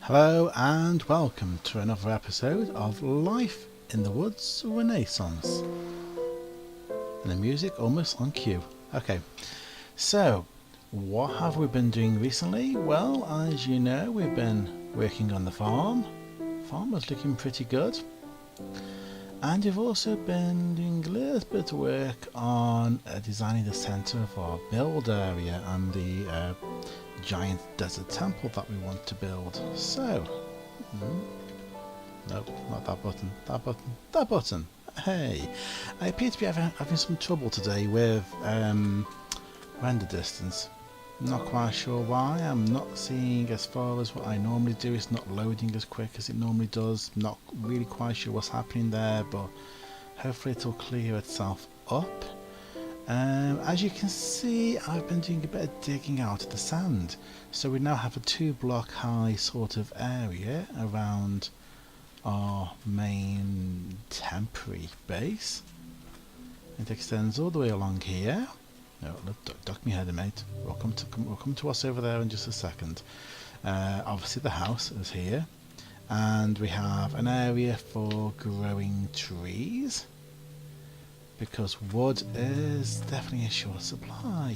Hello and welcome to another episode of Life in the Woods Renaissance. And the music almost on cue. Okay, so what have we been doing recently? Well, as you know, we've been working on the farm. Farm was looking pretty good. And we've also been doing a little bit of work on designing the centre of our build area and the giant desert temple that we want to build. So, nope, not that button, that button. Hey, I appear to be having some trouble today with render distance. Not quite sure why. I'm not seeing as far as what I normally do. It's not loading as quick as it normally does. Not really quite sure what's happening there, but hopefully it'll clear itself up. As you can see, I've been doing a bit of digging out of the sand, so we now have a 2-block high sort of area around our main temporary base. It extends all the way along here. No, duck me head, mate. We'll come to us over there in just a second. Obviously the house is here, and we have an area for growing trees, because wood is definitely a short supply.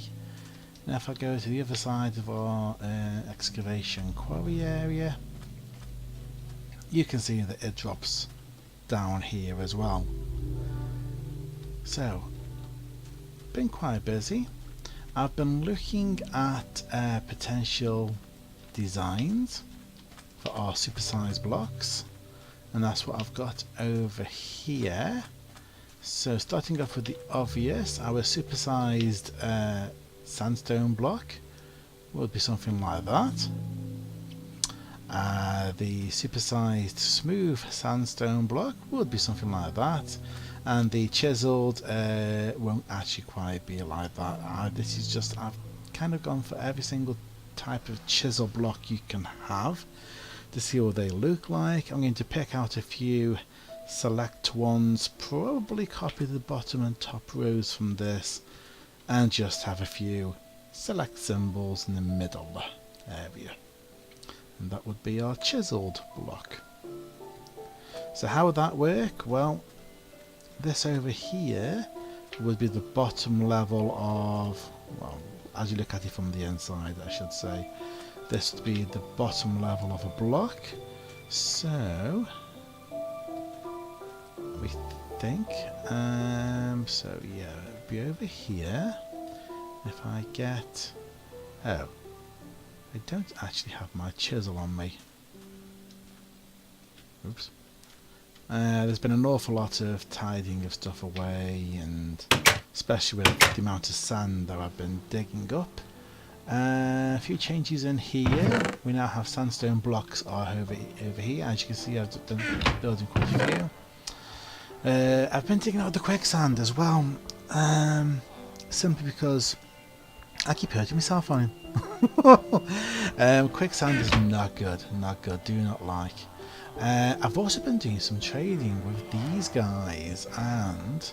Now if I go to the other side of our excavation quarry area, you can see that it drops down here as well. So, been quite busy. I've been looking at potential designs for our supersize blocks, and that's what I've got over here. So starting off with the obvious, our supersized sandstone block would be something like that. The supersized smooth sandstone block would be something like that. And the chiseled won't actually quite be like that. This is just, I've kind of gone for every single type of chisel block you can have to see what they look like. I'm going to pick out a few select ones, probably copy the bottom and top rows from this, and just have a few select symbols in the middle area. And that would be our chiseled block. So how would that work? Well, this over here would be the bottom level of, well, as you look at it from the inside, I should say, this would be the bottom level of a block. So we think, so yeah, it'd be over here. If I get, oh, I don't actually have my chisel on me. Oops. There's been an awful lot of tidying of stuff away, and especially with the amount of sand that I've been digging up. A few changes in here. We now have sandstone blocks over here. As you can see, I've been building quite a few. I've been digging out the quicksand as well, simply because I keep hurting myself on him. Quicksand is not good, do not like. I've also been doing some trading with these guys, and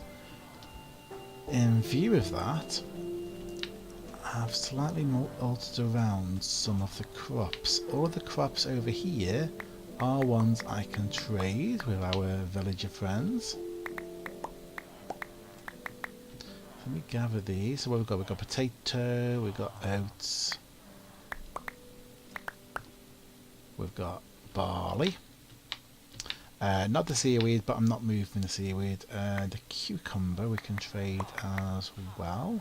in view of that, I've slightly altered around some of the crops. All the crops over here are ones I can trade with our villager friends. Let me gather these. So what we've got potato, we've got oats, we've got barley. Not the seaweed, but I'm not moving the seaweed. The cucumber we can trade as well.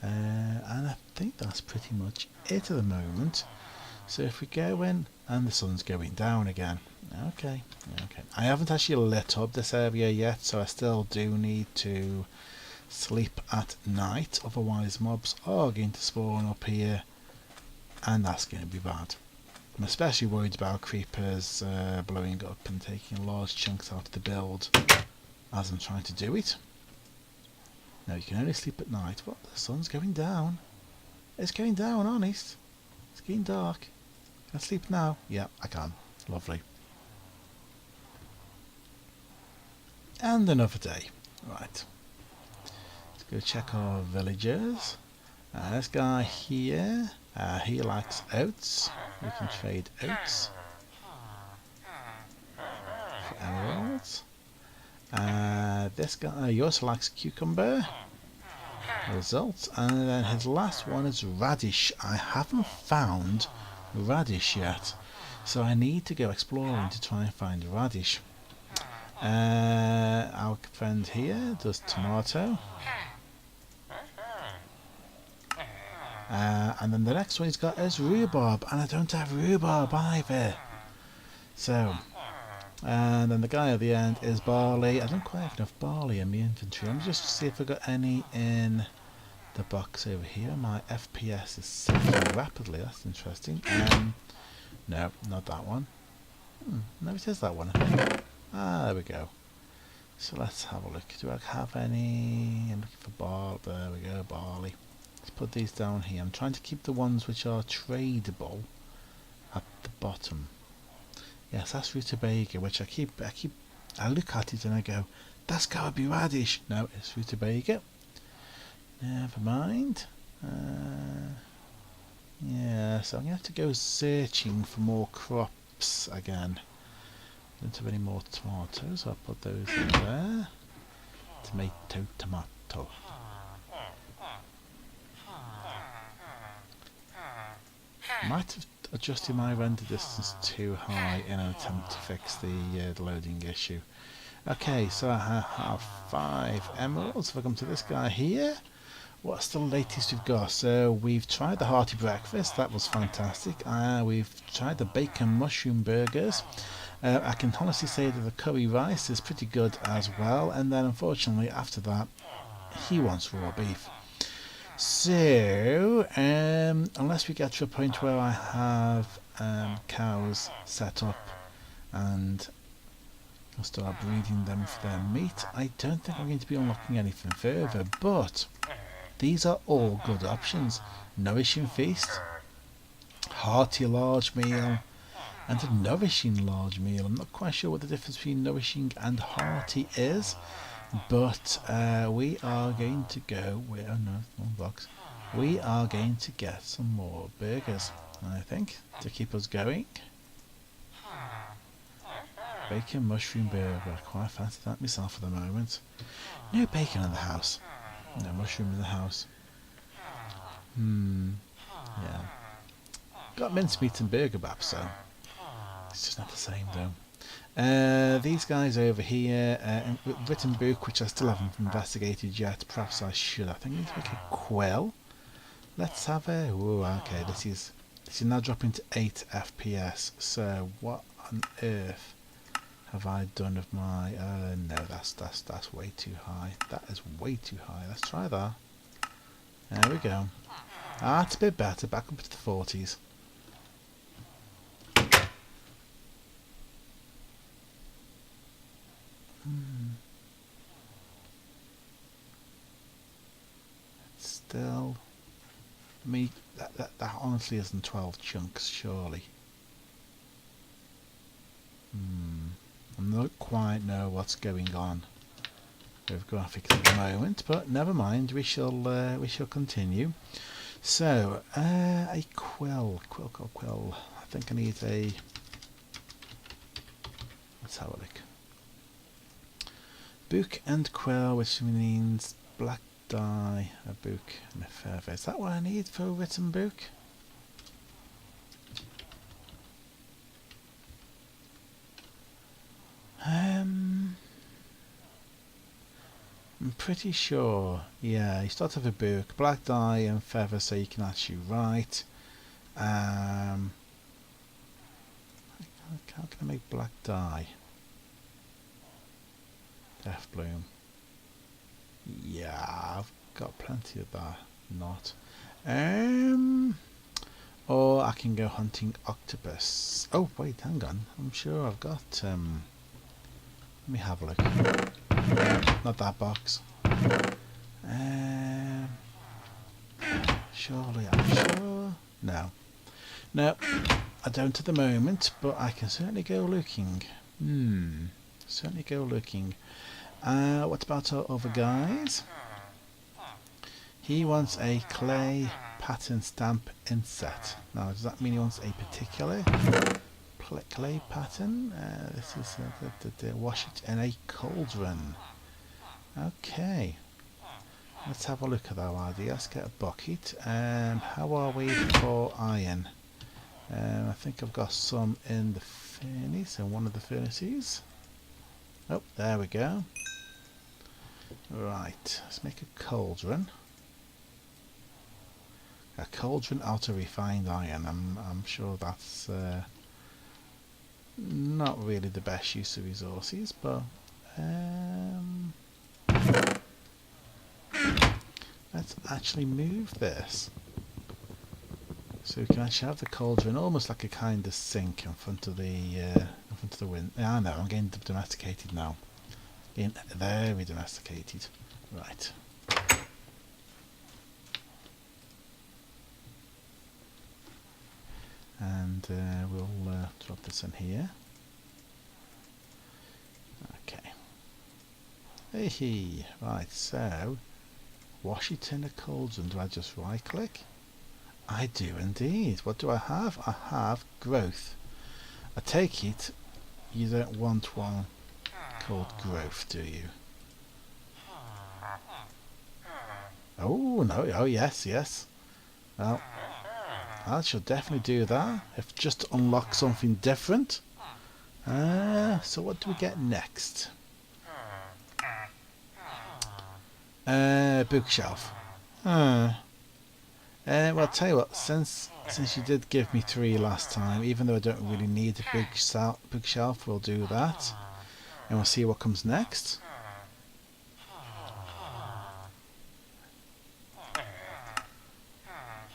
And I think that's pretty much it at the moment. So if we go in, and the sun's going down again. Okay. I haven't actually lit up this area yet, so I still do need to sleep at night. Otherwise mobs are going to spawn up here, and that's going to be bad. I'm especially worried about creepers blowing up and taking large chunks out of the build as I'm trying to do it. Now you can only sleep at night. What? The sun's going down. It's going down, honest. It's getting dark. Can I sleep now? Yeah, I can. Lovely. And another day. Right. Let's go check our villagers. This guy here, he likes oats. We can trade oats. emeralds. This guy also likes cucumber. Results. And then his last one is radish. I haven't found radish yet, so I need to go exploring to try and find radish. Our friend here does tomato. And then the next one he's got is rhubarb, and I don't have rhubarb either. So, and then the guy at the end is barley. I don't quite have enough barley in my inventory. Let me just see if I've got any in the box over here. My FPS is sinking rapidly. That's interesting. No, not that one. No, it is that one, I think. There we go. So let's have a look. Do I have any? I'm looking for barley. There we go, barley. Let's put these down here. I'm trying to keep the ones which are tradable at the bottom. Yes, that's rutabaga, which I look at it and I go, that's gotta be radish. No, it's rutabaga. Never mind. Yeah, so I'm gonna have to go searching for more crops again. Don't have any more tomatoes. I'll put those in there. Tomato. Might have adjusted my render distance too high in an attempt to fix the loading issue. Okay, so I have 5 emeralds. If I come to this guy here, what's the latest we've got? So we've tried the hearty breakfast. That was fantastic. We've tried the bacon mushroom burgers. I can honestly say that the curry rice is pretty good as well. And then unfortunately after that, he wants raw beef. So, unless we get to a point where I have cows set up and I'll start breeding them for their meat, I don't think I'm going to be unlocking anything further. But these are all good options. Nourishing feast, hearty large meal, and a nourishing large meal. I'm not quite sure what the difference between nourishing and hearty is. But we are going to go with, oh no, wrong box. We are going to get some more burgers, I think, to keep us going. Bacon mushroom burger. I quite fancy that myself at the moment. No bacon in the house. No mushroom in the house. Yeah. Got mincemeat and burger bap, so it's just not the same though. These guys over here, written book, which I still haven't investigated yet. Perhaps I should. I think I need to make a quill. Let's have a. Ooh, okay. This is now dropping to 8 FPS. So what on earth have I done with my? No, that's way too high. That is way too high. Let's try that. There we go. It's a bit better. Back up to the 40s. Still, that honestly isn't 12 chunks, surely. I don't quite know what's going on with graphics at the moment, but never mind. We shall continue. So, a quill. I think I need a. Let's have a look. Book and quill, which means black dye, a book and a feather. Is that what I need for a written book? I'm pretty sure. Yeah, you start with a book, black dye and feather, so you can actually write. How can I make black dye? Death bloom. Yeah, I've got plenty of that. Not. Or I can go hunting octopus. Oh wait, hang on. I'm sure I've got. Let me have a look. Not that box. Surely, I'm sure. No, I don't at the moment. But I can certainly go looking. Certainly go looking. What about our other guys? He wants a clay pattern stamp inset. Now, does that mean he wants a particular clay pattern. This is wash it in a cauldron. Okay, let's have a look at our idea. Let's get a bucket. How are we for iron? I think I've got some in the furnace, in one of the furnaces. Oh, there we go. Right, let's make a cauldron. A cauldron out of refined iron. I'm sure that's not really the best use of resources, but let's actually move this. So we can actually have the cauldron almost like a kind of sink in front of the wind. Yeah, I know, I'm getting domesticated now. Getting very domesticated. Right. And we'll drop this in here. Okay. Hey, right, so wash it in a cauldron. Do I just right click? I do indeed. What do I have? I have growth. I take it you don't want one called growth, do you? Oh no, oh yes, yes. Well, I should definitely do that, if just to unlock something different. So what do we get next? Bookshelf. Well, I'll tell you what, since you did give me 3 last time, even though I don't really need a bookshelf, we'll do that. And we'll see what comes next.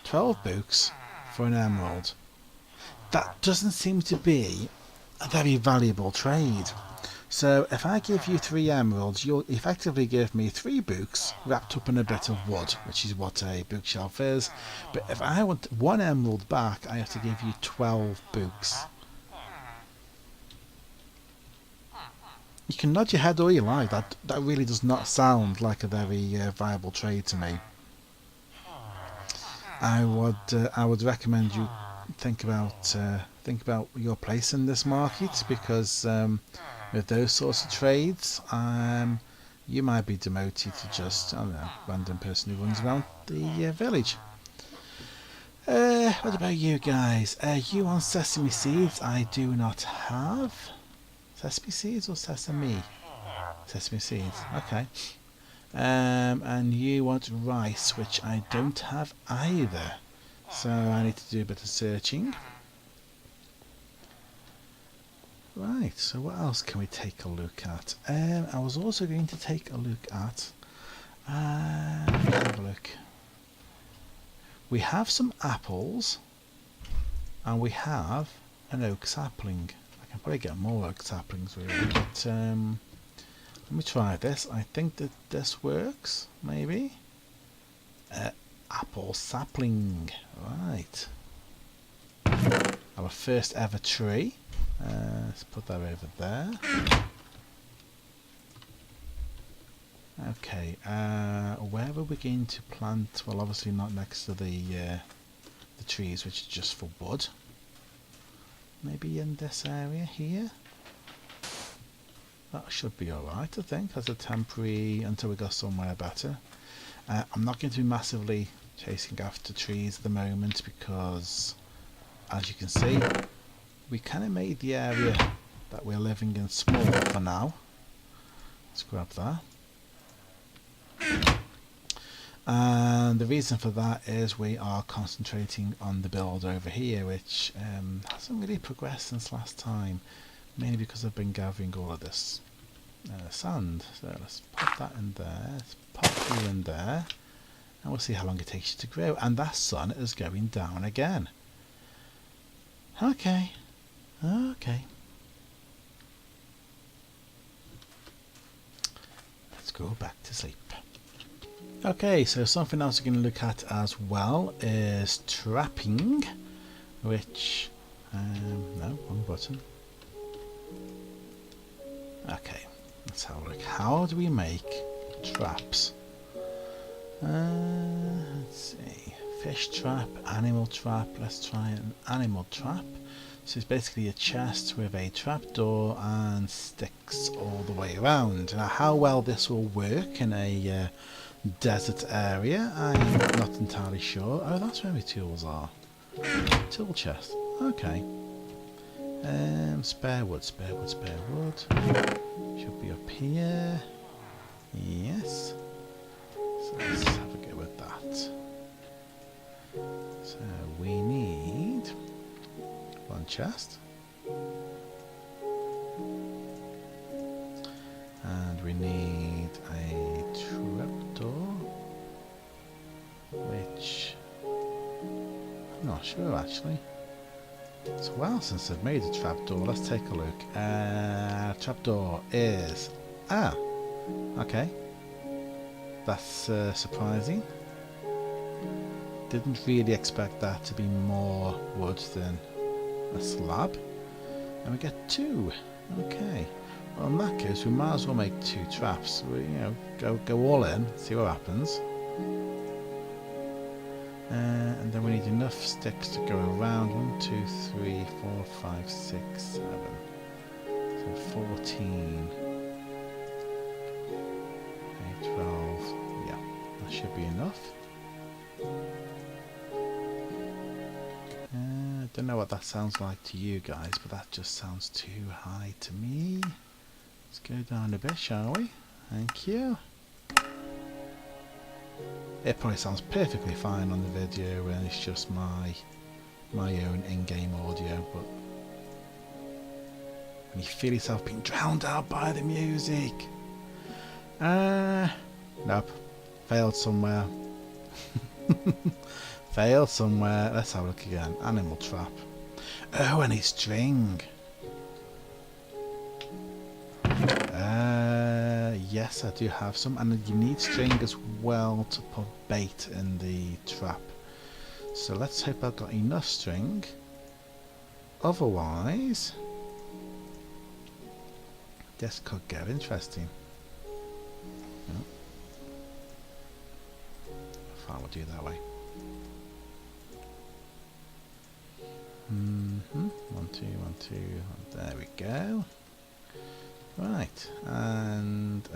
$12 books for an emerald. That doesn't seem to be a very valuable trade. So if I give you 3 emeralds, you'll effectively give me 3 books wrapped up in a bit of wood, which is what a bookshelf is. But if I want 1 emerald back, I have to give you 12 books. You can nod your head all you like. That really does not sound like a very viable trade to me. I would recommend you think about your place in this market, because with those sorts of trades, you might be demoted to just, I don't know, random person who runs around the village. What about you guys? You on sesame seeds? I do not have. Sesame seeds or sesame? Sesame seeds. Okay. And you want rice, which I don't have either. So I need to do a bit of searching. Right, so what else can we take a look at? I was also going to take a look at... let's have a look. We have some apples, and we have an oak sapling. I can probably get more oak saplings really, but let me try this. I think that this works, maybe. Apple sapling, right. Our first ever tree. Let's put that over there. Okay, where are we going to plant? Well, obviously not next to the trees, which is just for wood. Maybe in this area here. That should be alright, I think, as a temporary until we go somewhere better. I'm not going to be massively chasing after trees at the moment, because as you can see, we kind of made the area that we're living in small for now. Let's grab that. And the reason for that is we are concentrating on the build over here, which hasn't really progressed since last time, mainly because I've been gathering all of this sand. So let's pop that in there, let's pop you in there, and we'll see how long it takes you to grow. And that sun is going down again. Okay, okay. Let's go back to sleep. Okay, so something else we're going to look at as well is trapping, which, no, wrong button. Okay, let's have a look. How do we make traps? Let's see, fish trap, animal trap. Let's try an animal trap. So it's basically a chest with a trapdoor and sticks all the way around. Now how well this will work in a desert area, I'm not entirely sure. Oh, that's where my tools are. Tool chest. Okay. Spare wood, spare wood, spare wood. Should be up here. Yes. So let's have a go with that. So we need one chest. And we need a trapdoor, which I'm not sure actually. It's a while since I've made a trapdoor. Let's take a look. Trapdoor is okay. That's surprising. Didn't really expect that to be more wood than a slab. And we get 2. Okay. Well, in that case, we might as well make 2 traps. We, go all in, see what happens. And then we need enough sticks to go around. 1, 2, 3, 4, 5, 6, 7. So 14. 8, 12. Yeah, that should be enough. I don't know what that sounds like to you guys, but that just sounds too high to me. Let's go down a bit, shall we? Thank you. It probably sounds perfectly fine on the video and it's just my own in-game audio, but when you feel yourself being drowned out by the music. Nope. Failed somewhere. Failed somewhere. Let's have a look again. Animal trap. Oh, I need string. Yes, I do have some, and you need string as well to put bait in the trap. So let's hope I've got enough string. Otherwise, this could get interesting. Oh. Fine, we'll do it that way. 1, 2, 1, 2. There we go. Right, and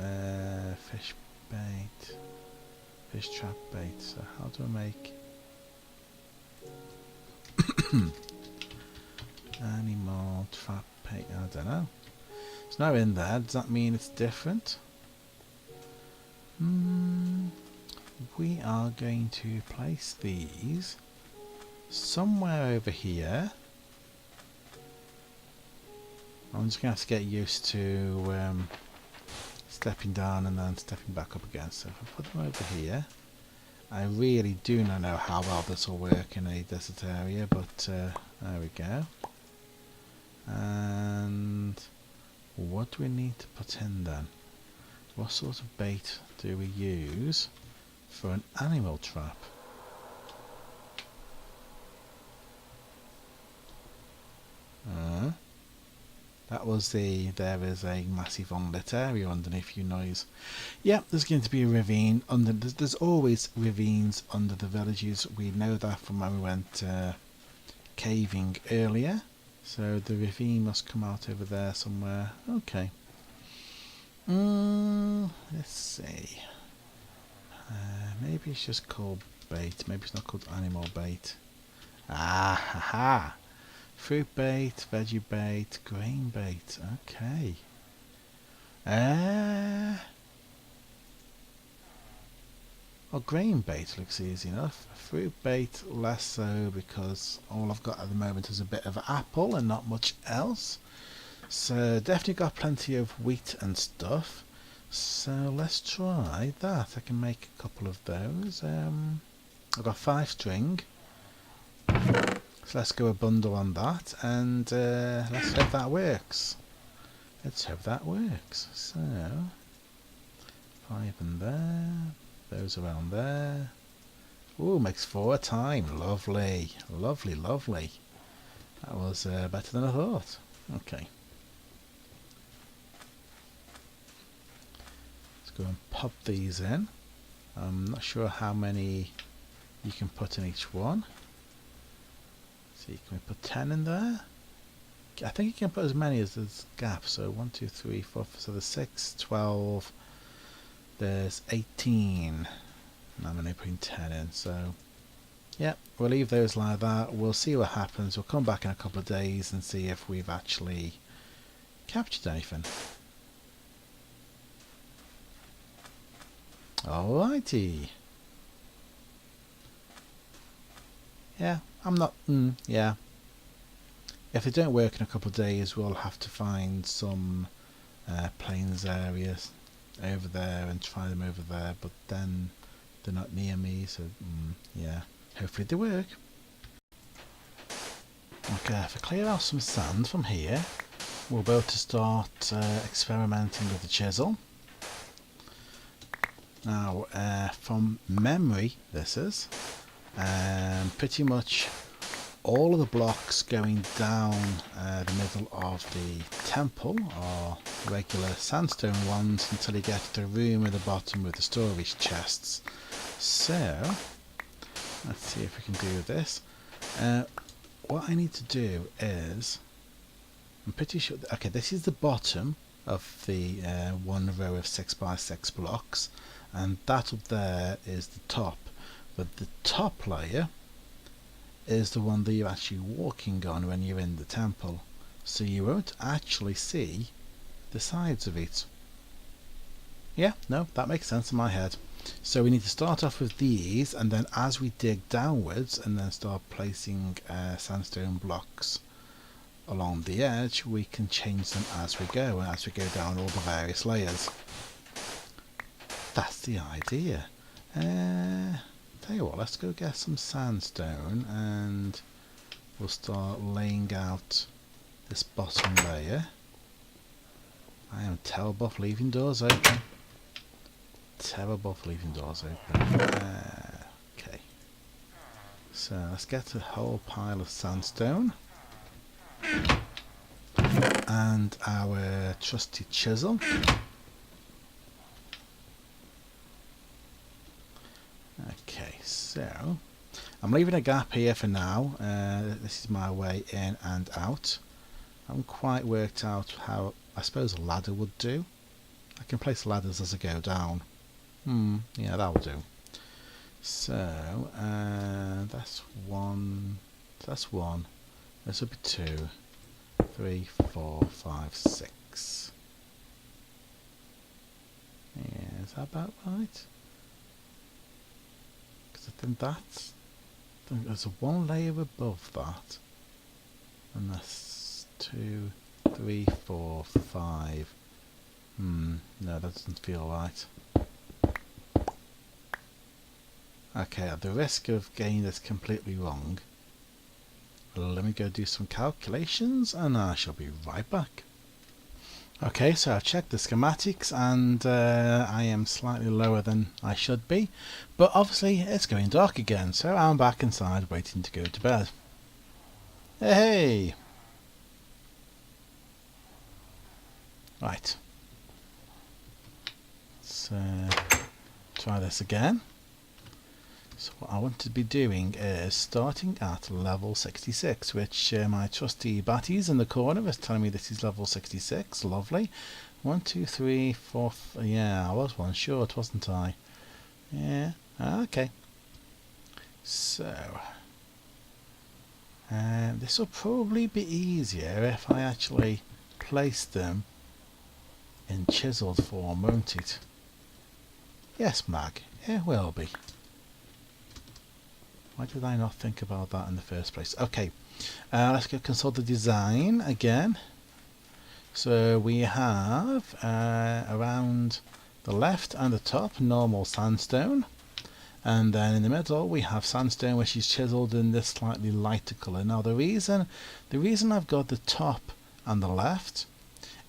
fish bait, fish trap bait. So how do I make animal trap bait? I don't know. It's not in there. Does that mean it's different? We are going to place these somewhere over here. I'm just going to have to get used to stepping down and then stepping back up again. So if I put them over here, I really do not know how well this will work in a desert area, but there we go. And what do we need to put in then? What sort of bait do we use for an animal trap? That was there is a massive unlit area underneath you noise. Yeah, there's going to be a ravine under. There's always ravines under the villages. We know that from when we went caving earlier. So the ravine must come out over there somewhere. Okay. Let's see. Maybe it's just called bait. Maybe it's not called animal bait. Ah, ha. Fruit bait, veggie bait, grain bait. Okay. Well, grain bait looks easy enough. Fruit bait less so, because all I've got at the moment is a bit of apple and not much else. So definitely got plenty of wheat and stuff. So let's try that. I can make a couple of those. I've got 5 string. So let's go a bundle on that, and let's hope that works. Let's hope that works. So 5 in there, those around there. Ooh, makes 4 a time. Lovely, lovely, lovely. That was better than I thought. Okay. Let's go and pop these in. I'm not sure how many you can put in each one. See, can we put 10 in there? I think you can put as many as there's gaps. So 1, 2, 3, 4. So there's 6, 12. There's 18. And I'm only putting 10 in. So yeah, we'll leave those like that. We'll see what happens. We'll come back in a couple of days and see if we've actually captured anything. Alrighty. Yeah, I'm not. Yeah. If they don't work in a couple of days, we'll have to find some plains areas over there and try them over there. But then they're not near me, so yeah. Hopefully they work. Okay, if I clear out some sand from here, we'll be able to start experimenting with the chisel. Now, from memory, this is pretty much all of the blocks going down the middle of the temple are regular sandstone ones until you get to the room at the bottom with the storage chests. So, let's see if we can do this. What I need to do is, I'm pretty sure, okay, this is the bottom of the one row of 6x6 blocks, and that up there is the top, but the top layer is the one that you're actually walking on when you're in the temple, so you won't actually see the sides of it. Yeah, no, that makes sense in my head. So we need to start off with these, and then as we dig downwards and then start placing sandstone blocks along the edge, we can change them as we go, and as we go down all the various layers. That's the idea. Tell you what, let's go get some sandstone and we'll start laying out this bottom layer. I am terrible for leaving doors open. Terrible for leaving doors open. Okay. So let's get a whole pile of sandstone. And our trusty chisel. Okay, so I'm leaving a gap here for now. This is my way in and out. I haven't quite worked out how I suppose a ladder would do. I can place ladders as I go down. Yeah, that'll do. So that's one. That's one. This will be 2, 3, 4, 5, 6. Yeah, is that about right? Because I think that's. There's a one layer above that, and that's 2, 3, 4, 5. No, that doesn't feel right. Okay, at the risk of getting this completely wrong, let me go do some calculations and I shall be right back. Okay, so I've checked the schematics and I am slightly lower than I should be, but obviously it's going dark again, so I'm back inside waiting to go to bed. Hey! Right. Let's try this again. So what I want to be doing is starting at level 66, which my trusty Batty's in the corner is telling me this is level 66. Lovely. 1, 2, 3, 4. Yeah, I was one short, wasn't I? Yeah. Okay. So this will probably be easier if I actually place them in chiseled form, won't it? Yes, Mag, it will be. Why did I not think about that in the first place? Okay, let's go consult the design again. So we have around the left and the top normal sandstone, and then in the middle we have sandstone which is chiseled in this slightly lighter colour. Now the reason I've got the top and the left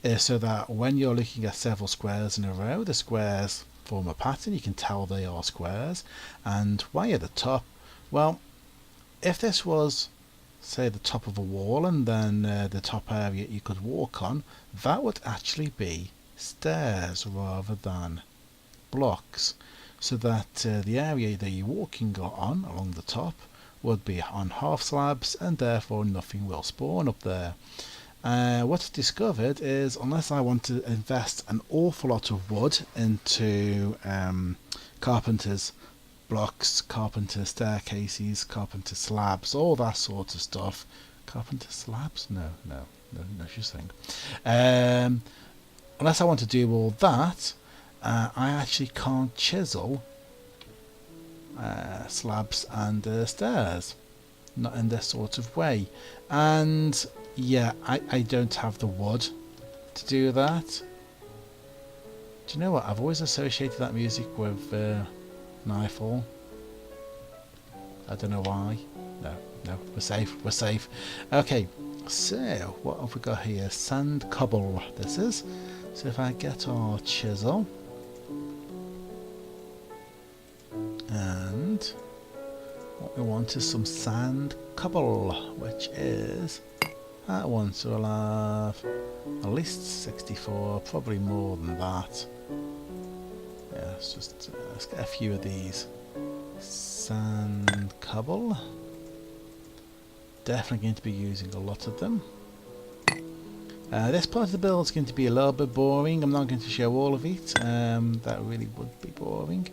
is so that when you're looking at several squares in a row, the squares form a pattern. You can tell they are squares, and while you're at the top, well, if this was, say, the top of a wall and then the top area you could walk on, that would actually be stairs rather than blocks, so that the area that you're walking on along the top would be on half slabs, and therefore nothing will spawn up there. what I discovered is, unless I want to invest an awful lot of wood into carpenter's blocks, carpenter staircases, carpenter slabs, all that sort of stuff. Carpenter slabs? No, she's saying. Unless I want to do all that, I actually can't chisel slabs and stairs. Not in this sort of way. And yeah, I don't have the wood to do that. Do you know what? I've always associated that music with Nightfall. I don't know why. No, we're safe. Okay, so what have we got here? Sand cobble, this is. So if I get our chisel, and what we want is some sand cobble, which is that one, so we'll have at least 64, probably more than that. Yeah, let's get a few of these. Sand cobble. Definitely going to be using a lot of them. This part of the build is going to be a little bit boring. I'm not going to show all of it. That really would be boring.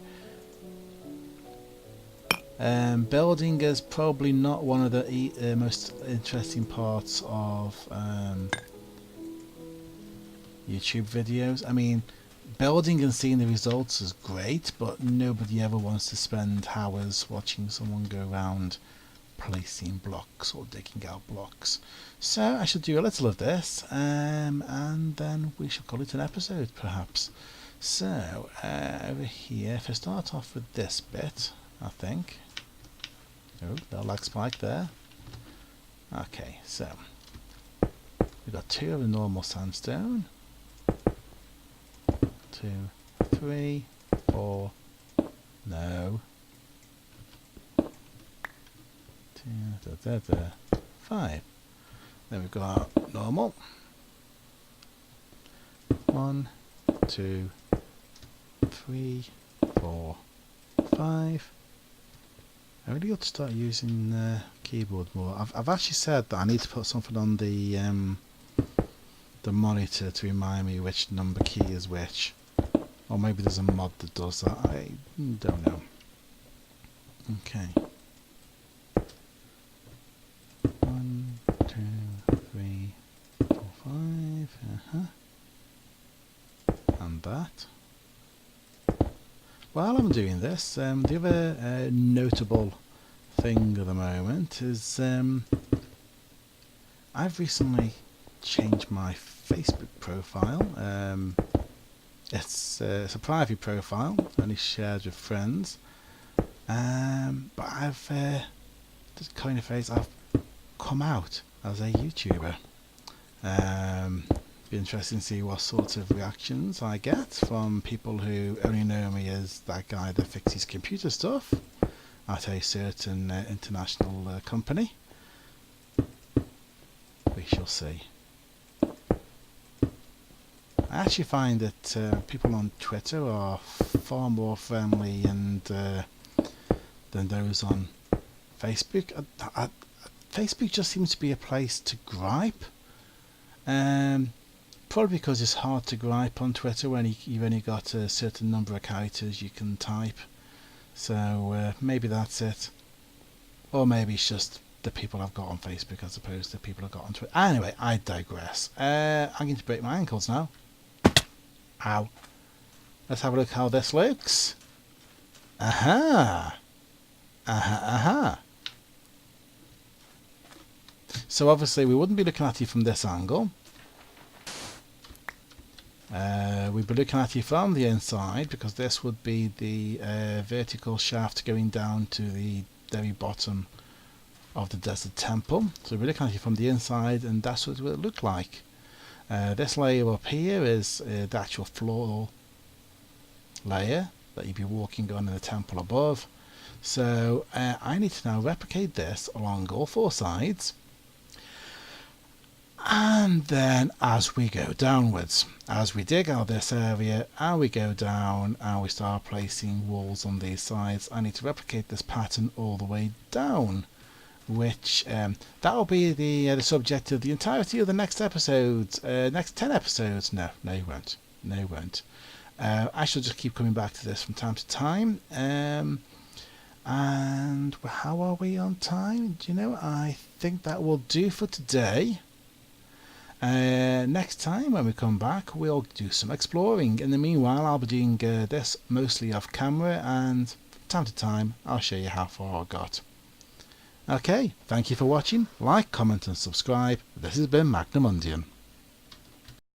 Building is probably not one of the most interesting parts of YouTube videos. I mean, building and seeing the results is great, but nobody ever wants to spend hours watching someone go around placing blocks or digging out blocks. So I should do a little of this, and then we shall call it an episode, perhaps. So over here, if I start off with this bit, I think. Oh, no lag spike there. Okay, so we've got 2 of the normal sandstone. 2, 3, 4. No. 2, 5. Then we've got normal. 1, 2, 3, 4, 5. I really ought to start using keyboard more. I've actually said that I need to put something on the monitor to remind me which number key is which, or maybe there's a mod that does that. I don't know. Okay. 1, 2, 3, 4, 5. And that. While I'm doing this, the other notable thing at the moment is I've recently changed my Facebook profile. It's a private profile, only shared with friends. But I've just coined a phrase. I've come out as a YouTuber. Be interesting to see what sort of reactions I get from people who only know me as that guy that fixes computer stuff at a certain international company. We shall see. I actually find that people on Twitter are far more friendly and than those on Facebook. Facebook just seems to be a place to gripe. Probably because it's hard to gripe on Twitter when you've only got a certain number of characters you can type. So maybe that's it. Or maybe it's just the people I've got on Facebook as opposed to the people I've got on Twitter. Anyway, I digress. I'm going to break my ankles now. Ow. Let's have a look how this looks. Aha! Aha. So obviously we wouldn't be looking at you from this angle. We'd be looking at you from the inside because this would be the vertical shaft going down to the very bottom of the desert temple. So we'd be looking at you from the inside, and that's what it would look like. This layer up here is the actual floor layer that you'd be walking on in the temple above. So I need to now replicate this along all 4 sides. And then as we go downwards, as we dig out this area and we go down and we start placing walls on these sides, I need to replicate this pattern all the way down. which that will be the subject of the entirety of the next episodes, next 10 episodes. No, you won't. No, you won't. I shall just keep coming back to this from time to time. And how are we on time? Do you know? I think that will do for today. Next time when we come back, we'll do some exploring. In the meanwhile, I'll be doing this mostly off camera, and from time to time I'll show you how far I got. Okay, thank you for watching. Like, comment and subscribe. This has been Magnamundian.